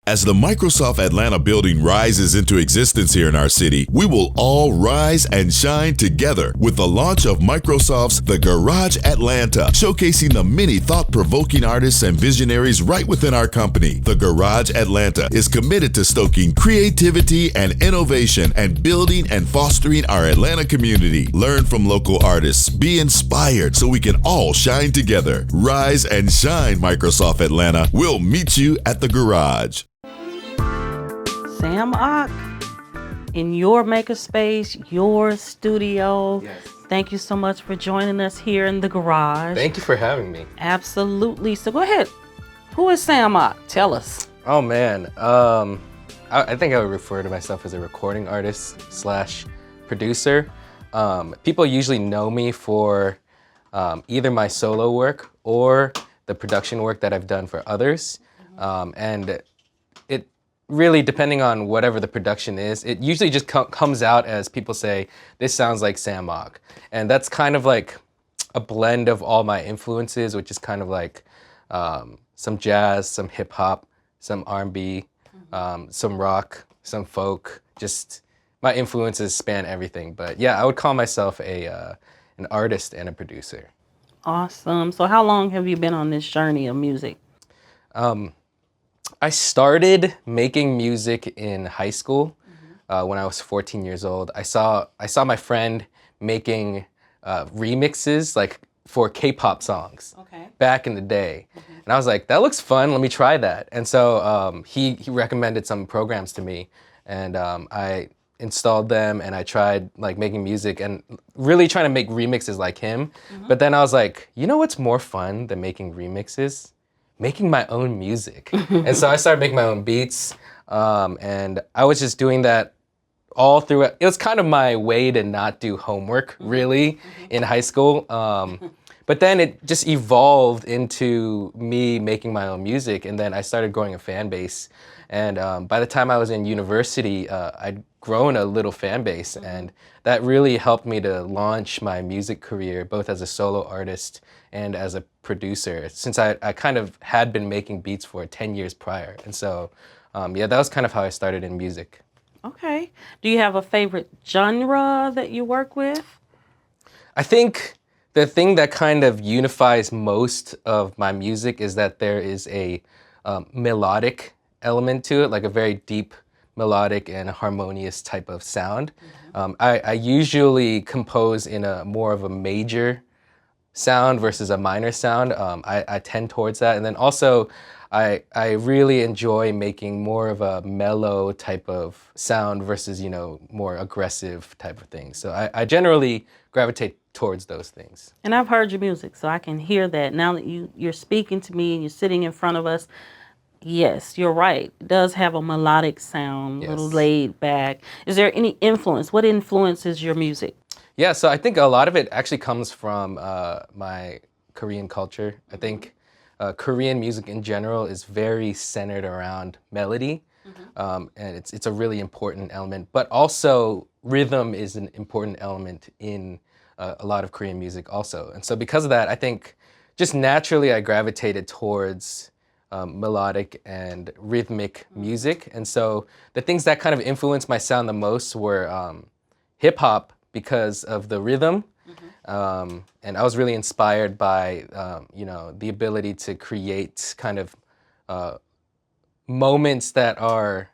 As the Microsoft Atlanta building rises into existence here in our city, we will all rise and shine together with the launch of Microsoft's The Garage Atlanta, showcasing the many thought-provoking artists and visionaries right within our company. The Garage Atlanta is committed to stoking creativity and innovation and building and fostering our Atlanta community. Learn from local artists, be inspired so we can all shine together. Rise and shine, Microsoft Atlanta. We'll meet you at the Garage. Sam Ock, in your makerspace, your studio. Yes. Thank you so much for joining us here in the garage. Thank you for having me. Absolutely. So go ahead. Who is Sam Ock? Tell us. Oh man, I think I would refer to myself as a recording artist slash producer. People usually know me for either my solo work or the production work that I've done for others. And it really, depending on whatever the production is, it usually just comes out as people say, this sounds like Sam Ock. And that's kind of like a blend of all my influences, which is kind of like some jazz, some hip hop, some R&B, some rock, some folk. Just my influences span everything. But yeah, I would call myself an artist and a producer. Awesome. So how long have you been on this journey of music? I started making music in high school when I was 14 years old. I saw my friend making remixes like for K-pop songs back in the day. And I was like, that looks fun, let me try that. And so he recommended some programs to me, and I installed them and I tried like making music and really trying to make remixes like him. But then I was like, you know what's more fun than making remixes? Making my own music. And so I started making my own beats, and I was just doing that all through it. It was kind of my way to not do homework, really, in high school. But then it just evolved into me making my own music, and then I started growing a fan base. And by the time I was in university, I'd grown a little fan base, and that really helped me to launch my music career, both as a solo artist and as a producer, since I kind of had been making beats for 10 years prior. And so, yeah, that was kind of how I started in music. Okay. Do you have a favorite genre that you work with? I think the thing that kind of unifies most of my music is that there is a melodic element to it, like a very deep melodic and harmonious type of sound. I usually compose in a more of a major sound versus a minor sound. I tend towards that. And then also I really enjoy making more of a mellow type of sound versus, you know, more aggressive type of thing. So I generally gravitate towards those things. And I've heard your music, so I can hear that. Now that you're speaking to me and you're sitting in front of us, yes, you're right. It does have a melodic sound, a little laid back. Is there any influence? What influences your music? Yeah, so I think a lot of it actually comes from my Korean culture. I think Korean music in general is very centered around melody, and it's a really important element. But also rhythm is an important element in a lot of Korean music also. And so because of that, I think just naturally I gravitated towards melodic and rhythmic music. And so the things that kind of influenced my sound the most were hip hop, because of the rhythm, and I was really inspired by you know, the ability to create kind of moments that are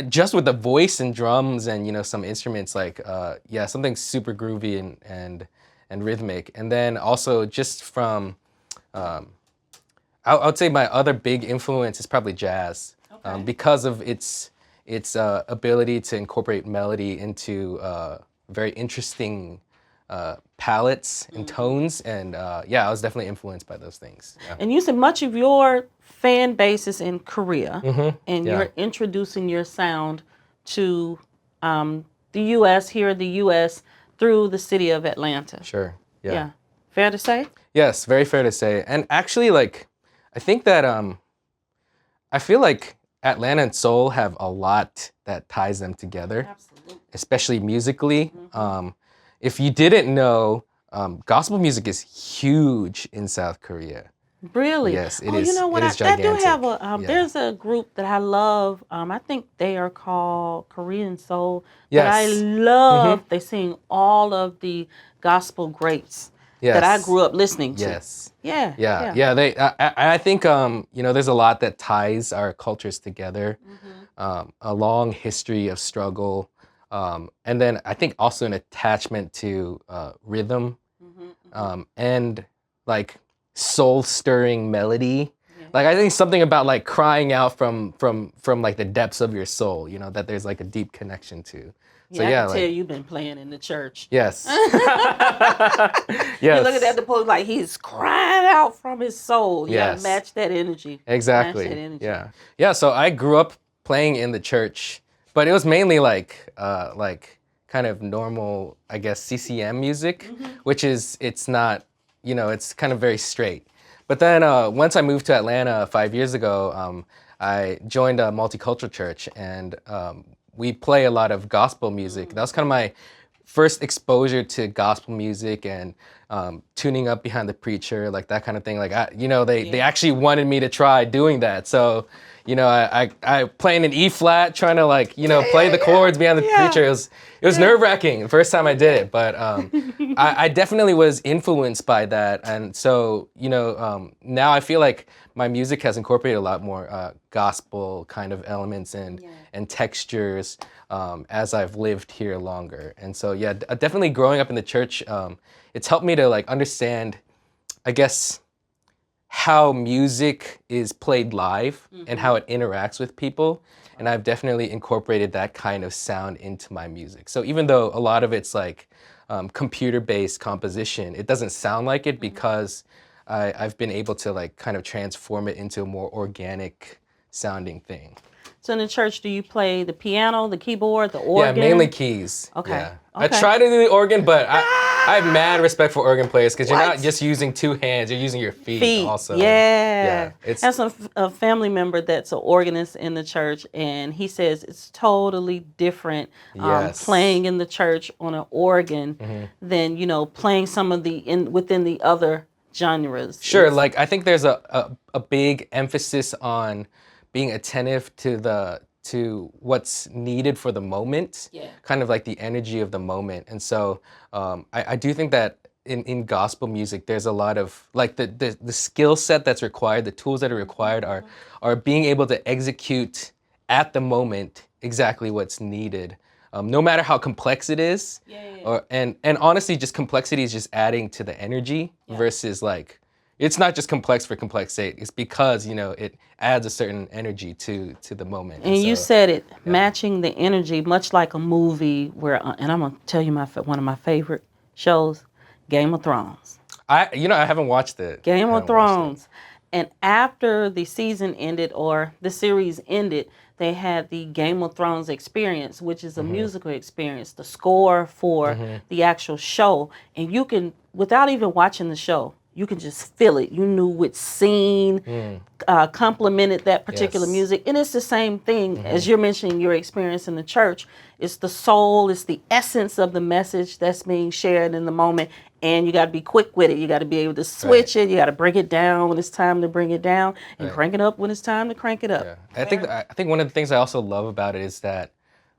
just with the voice and drums and, you know, some instruments, like yeah, something super groovy and rhythmic. And then also just from I would say my other big influence is probably jazz, because of its ability to incorporate melody into very interesting palettes and tones. And yeah, I was definitely influenced by those things. Yeah. And you said much of your fan base is in Korea, and you're introducing your sound to the U.S., here in the U.S., through the city of Atlanta. Sure. Yeah. Fair to say? Yes, very fair to say. And actually, like, I think that I feel like Atlanta and Seoul have a lot that ties them together. Absolutely. Especially musically. If you didn't know, gospel music is huge in South Korea. Really? Yes, it Oh, you is. know what? It is I do have gigantic. a Yeah. there's a group that I love. I think they are called Korean Soul that I Yes. love. They sing all of the gospel greats that I Yes. grew up listening to. Yes. Yeah, Yeah. yeah. Yeah. I think there's a lot that ties our cultures together. A long history of struggle, and then I think also an attachment to rhythm, and like soul stirring melody. Yeah. Like I think something about like crying out from like the depths of your soul, that there's like a deep connection to. So Yeah, I yeah, can tell like you've been playing in the church. yes. You're looking at Yes. the post like he's crying out from his soul. You got to Yes. match that energy. Match that Exactly. energy. Yeah. Yeah. So I grew up playing in the church, but it was mainly like kind of normal, I guess, CCM music, which it's not, it's kind of very straight. But then once I moved to Atlanta 5 years ago, I joined a multicultural church, and we play a lot of gospel music. That was kind of my first exposure to gospel music and tuning up behind the preacher, like that kind of thing. Like they actually wanted me to try doing that. So, I playing an E flat, trying to like play the chords behind the preacher. It was nerve wracking the first time I did it, but I definitely was influenced by that, and so now I feel like my music has incorporated a lot more gospel kind of elements and textures as I've lived here longer. And so yeah, definitely growing up in the church, it's helped me to like understand, I guess, how music is played live and how it interacts with people. And I've definitely incorporated that kind of sound into my music. So even though a lot of it's like computer-based composition, it doesn't sound like it because I've been able to like kind of transform it into a more organic sounding thing. So in the church, do you play the piano, the keyboard, the Yeah, organ? mainly keys. Okay. Yeah. I Okay. try to do the organ, but I have mad respect for organ players because you're not just using two hands, you're using your feet also. Yeah. It's I have a family member that's an organist in the church, and he says it's totally different Yes. playing in the church on an organ than playing some of within the other genres. sure. It's- Like I think there's a big emphasis on being attentive to what's needed for the moment, Yeah. kind of like the energy of the moment. And so I do think that in gospel music, there's a lot of like the skill set that's required, the tools that are required are being able to execute at the moment exactly what's needed. No matter how complex it is, and honestly, just complexity is just adding to the energy versus like it's not just complex for complex sake. It's because it adds a certain energy to the moment. And you so, said it, matching the energy, much like a movie where, and I'm gonna tell you one of my favorite shows, Game of Thrones. I haven't watched it. Game I of haven't watched it. Thrones. And after the season ended or the series ended, they had the Game of Thrones experience, which is a musical experience, the score for the actual show. And you can, without even watching the show, you can just feel it. You knew which scene complemented that particular Yes. music. And it's the same thing as you're mentioning your experience in the church. It's the soul, it's the essence of the message that's being shared in the moment. And you got to be quick with it. You got to be able to switch it. You got to bring it down when it's time to bring it down and crank it up when it's time to crank it up. Yeah. I think one of the things I also love about it is that,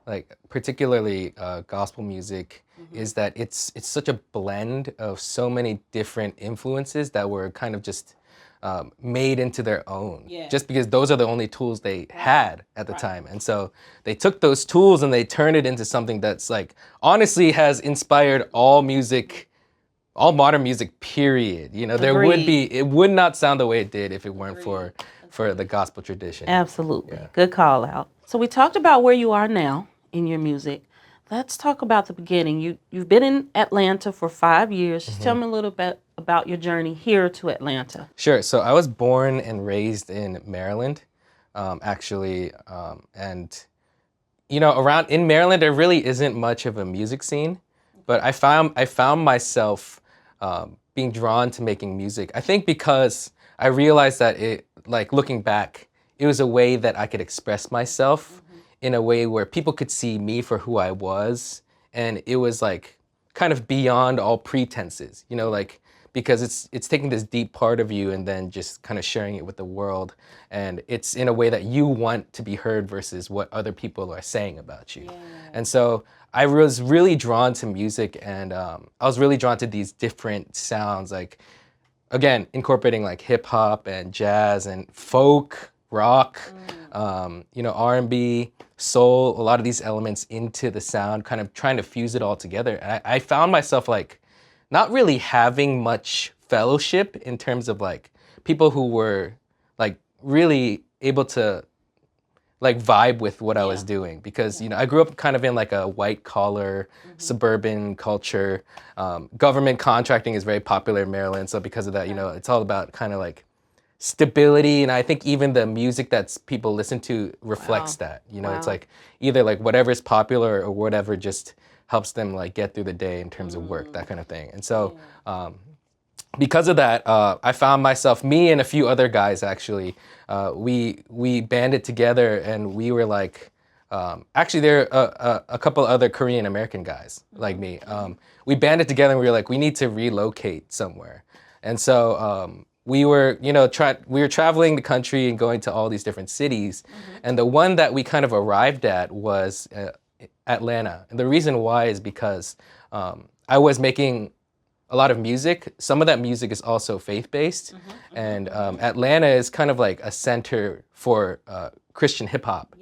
like particularly gospel music, is that it's such a blend of so many different influences that were kind of just made into their own. Yeah. Just because those are the only tools they had at the time, and so they took those tools and they turned it into something that's like honestly has inspired all music. All modern music, period. It would not sound the way it did if it weren't for the gospel tradition. Absolutely. Good call out. So we talked about where you are now in your music. Let's talk about the beginning. You've been in Atlanta for 5 years. Just tell me a little bit about your journey here to Atlanta. Sure. So I was born and raised in Maryland, actually, and around in Maryland there really isn't much of a music scene, but I found myself being drawn to making music. I think because I realized that it, like looking back, it was a way that I could express myself in a way where people could see me for who I was, and it was like kind of beyond all pretenses. Like because it's taking this deep part of you and then just kind of sharing it with the world, and it's in a way that you want to be heard versus what other people are saying about you. And so I was really drawn to music, and I was really drawn to these different sounds, like, again, incorporating like hip hop and jazz and folk, rock, R&B, soul, a lot of these elements into the sound, kind of trying to fuse it all together. And I found myself like not really having much fellowship in terms of like people who were like really able to like vibe with what I was doing, because I grew up kind of in like a white collar suburban culture. Government contracting is very popular in Maryland, so because of that, it's all about kind of like stability, and I think even the music that people listen to reflects that. It's like either like whatever's popular or whatever just helps them like get through the day in terms of work, that kind of thing. And so because of that, I found myself, me and a few other guys actually, we banded together, and we were like, actually there are a couple other Korean American guys like me. We banded together and we were like, we need to relocate somewhere. And so we were, we were traveling the country and going to all these different cities. And the one that we kind of arrived at was Atlanta. And the reason why is because I was making a lot of music. Some of that music is also faith-based. And Atlanta is kind of like a center for Christian hip-hop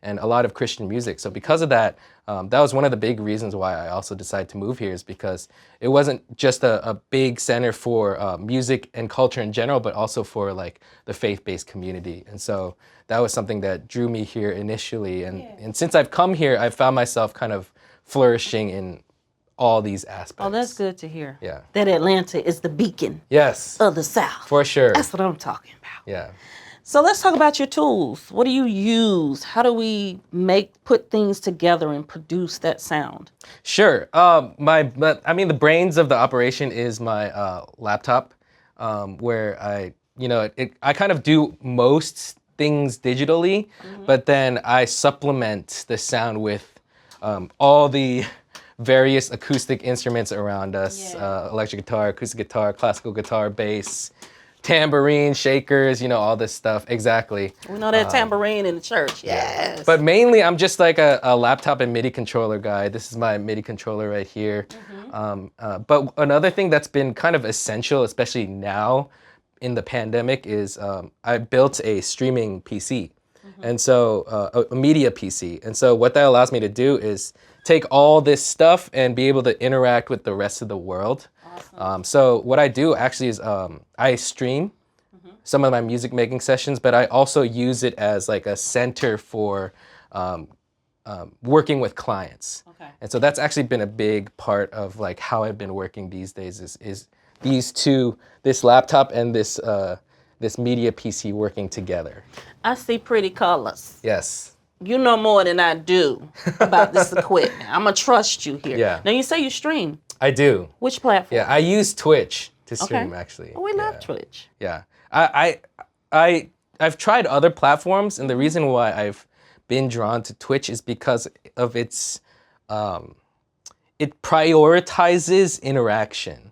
and a lot of Christian music. So because of that, that was one of the big reasons why I also decided to move here, is because it wasn't just a big center for music and culture in general, but also for like the faith-based community. And so that was something that drew me here initially. And since I've come here, I've found myself kind of flourishing in all these aspects. Oh, that's good to hear. Yeah. That Atlanta is the beacon Yes. of the South. For sure. That's what I'm talking about. Yeah. So let's talk about your tools. What do you use? How do we put things together and produce that sound? Sure. The brains of the operation is my laptop, where I kind of do most things digitally, but then I supplement the sound with all the various acoustic instruments around us, electric guitar, acoustic guitar, classical guitar, bass, tambourine, shakers, all this stuff. Exactly. We know that tambourine in the church. Yes. But mainly I'm just like a laptop and MIDI controller guy. This is my MIDI controller right here. But another thing that's been kind of essential, especially now in the pandemic, is I built a streaming PC. And so a media PC. And so what that allows me to do is take all this stuff and be able to interact with the rest of the world. Awesome. So what I do actually is I stream some of my music making sessions, but I also use it as like a center for working with clients. Okay. And so that's actually been a big part of like how I've been working these days is these two, this laptop and this media PC working together. I see pretty colors. Yes. You know more than I do about this equipment. I'm going to trust you here. Yeah. Now, you say you stream. I do. Which platform? Yeah, I use Twitch to stream, actually. Oh, we love Twitch. Yeah. I've tried other platforms, and the reason why I've been drawn to Twitch is because of its, it prioritizes interaction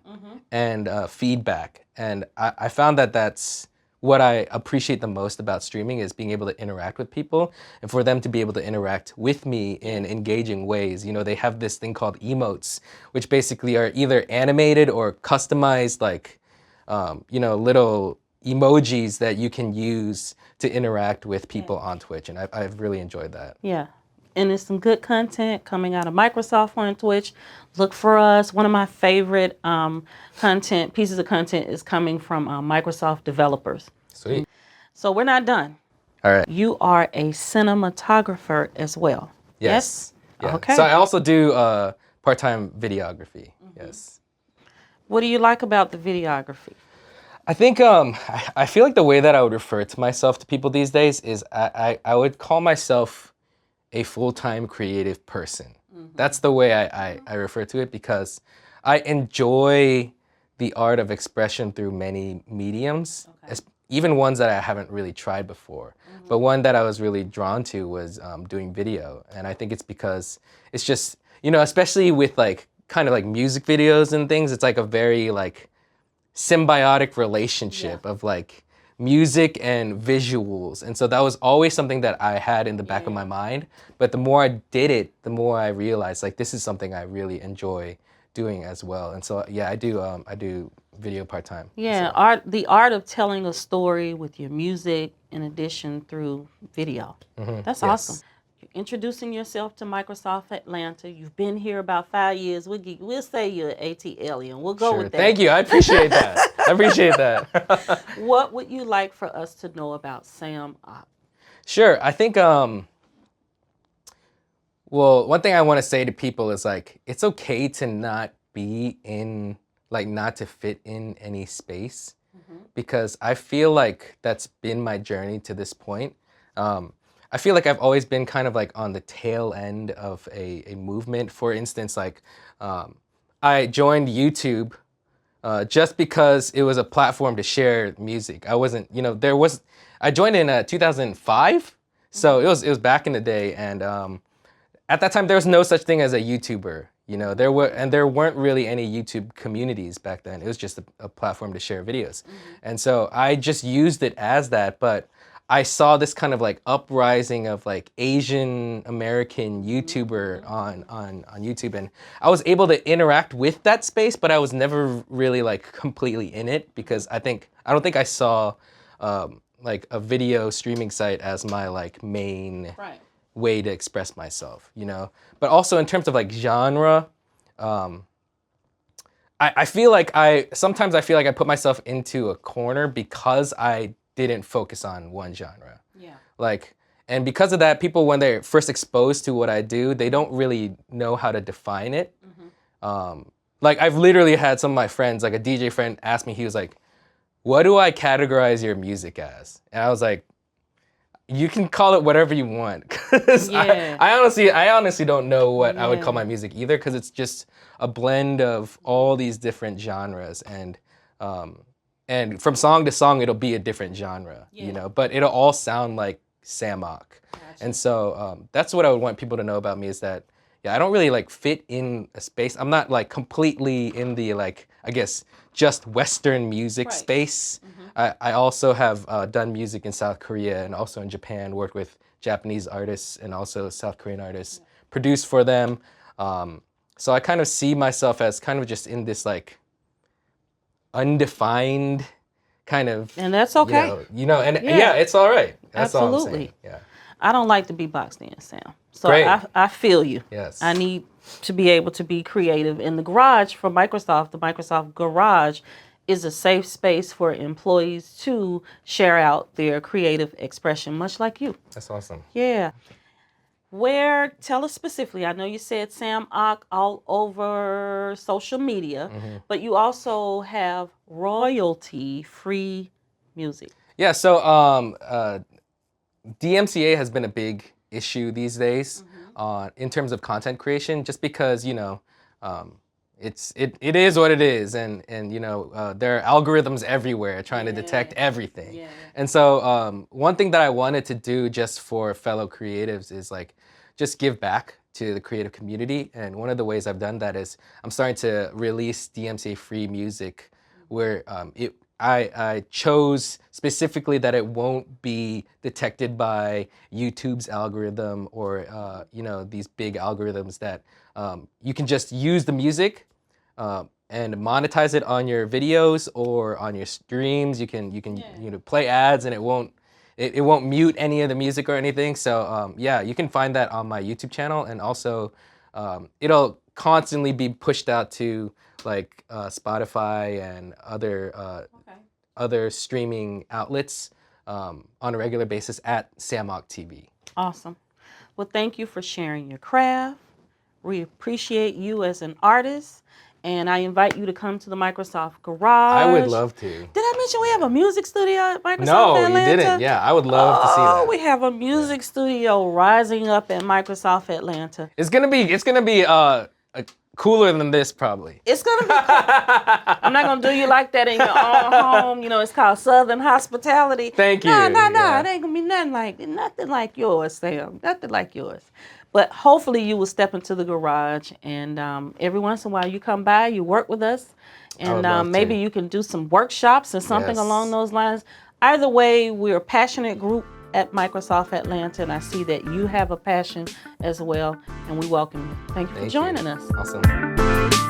and feedback. And I found that that's what I appreciate the most about streaming, is being able to interact with people and for them to be able to interact with me in engaging ways. They have this thing called emotes, which basically are either animated or customized, like, little emojis that you can use to interact with people on Twitch. And I've really enjoyed that. Yeah. And there's some good content coming out of Microsoft on Twitch. Look for us. One of my favorite pieces of content is coming from Microsoft developers. Sweet. So we're not done. All right. You are a cinematographer as well. Yes. Yeah. Okay. So I also do part-time videography. Yes. What do you like about the videography? I think I feel like the way that I would refer to myself to people these days is I would call myself a full-time creative person. That's the way I refer to it, because I enjoy the art of expression through many mediums, even ones that I haven't really tried before. But one that I was really drawn to was doing video. And I think it's because it's just, especially with like kind of like music videos and things, it's like a very like symbiotic relationship of like music and visuals. And so that was always something that I had in the back of my mind. But the more I did it, the more I realized like this is something I really enjoy doing as well. And so yeah, I do video part-time. Yeah, so. the art of telling a story with your music in addition through video. That's awesome. You're introducing yourself to Microsoft Atlanta. You've been here about 5 years. We'll say you're an AT alien. We'll go with that. Thank you. I appreciate that. I appreciate that. What would you like for us to know about Sam Ock? Sure. I think well, one thing I want to say to people is like it's okay to not be in like not to fit in any space because I feel like that's been my journey to this point. I feel like I've always been kind of like on the tail end of a movement. For instance, like I joined YouTube just because it was a platform to share music. I wasn't, you know, I joined in 2005, so it was back in the day, and at that time there was no such thing as a YouTuber. You know, there weren't really any YouTube communities back then. It was just a platform to share videos, and so I just used it as that. But I saw this kind of like uprising of like Asian American YouTuber on YouTube, and I was able to interact with that space, but I was never really like completely in it because I don't think I saw like a video streaming site as my like main way to express myself, you know. But also in terms of like genre, I feel like sometimes I feel like I put myself into a corner because I didn't focus on one genre. Yeah. Like, and because of that, people, when they're first exposed to what I do, they don't really know how to define it. Like, I've literally had some of my friends, like a DJ friend, ask me, he was like, what do I categorize your music as? And I was like, you can call it whatever you want. Cause I honestly don't know what I would call my music either, because it's just a blend of all these different genres, and from song to song, it'll be a different genre, you know, but it'll all sound like Sam Ock. Gotcha. And so that's what I would want people to know about me, is that, yeah, I don't really like fit in a space. I'm not like completely in the, like, I guess, just Western music space. I also have done music in South Korea and also in Japan, worked with Japanese artists and also South Korean artists, produced for them. So I kind of see myself as kind of just in this like undefined kind of, and that's okay. It's all right. That's Absolutely. all I'm saying. Yeah. I don't like to be boxed in, Sam. So Great. I feel you. Yes. I need to be able to be creative. In the garage for Microsoft, the Microsoft Garage is a safe space for employees to share out their creative expression, much like you. That's awesome. Yeah. Tell us specifically, I know you said Sam Ock all over social media, but you also have royalty-free music. Yeah, so DMCA has been a big issue these days in terms of content creation, just because, you know, it is what it is, and you know, there are algorithms everywhere trying to detect everything. Yeah. And so one thing that I wanted to do just for fellow creatives is like just give back to the creative community, and one of the ways I've done that is I'm starting to release DMCA free music where I chose specifically that it won't be detected by YouTube's algorithm or you know, these big algorithms that you can just use the music and monetize it on your videos or on your streams. You can you know, play ads, and it won't mute any of the music or anything. So yeah, you can find that on my YouTube channel, and also it'll constantly be pushed out to like Spotify and other streaming outlets on a regular basis at Sam Ock TV. Awesome. Well, thank you for sharing your craft. We appreciate you as an artist, and I invite you to come to the Microsoft Garage. I would love to. Did I mention we have a music studio at Microsoft Atlanta? No, you didn't. Yeah, I would love to see that. We have a music studio rising up at Microsoft Atlanta. It's gonna be Cooler than this, probably. It's gonna be. I'm not gonna do you like that in your own home. You know, it's called Southern hospitality. Thank you. No, Yeah. it ain't gonna be nothing like yours, Sam. Nothing like yours. But hopefully, you will step into the garage, and every once in a while, you come by, you work with us, and maybe you can do some workshops or something along those lines. Either way, we're a passionate group at Microsoft Atlanta, and I see that you have a passion as well, and we welcome you. Thank you for joining us. Awesome.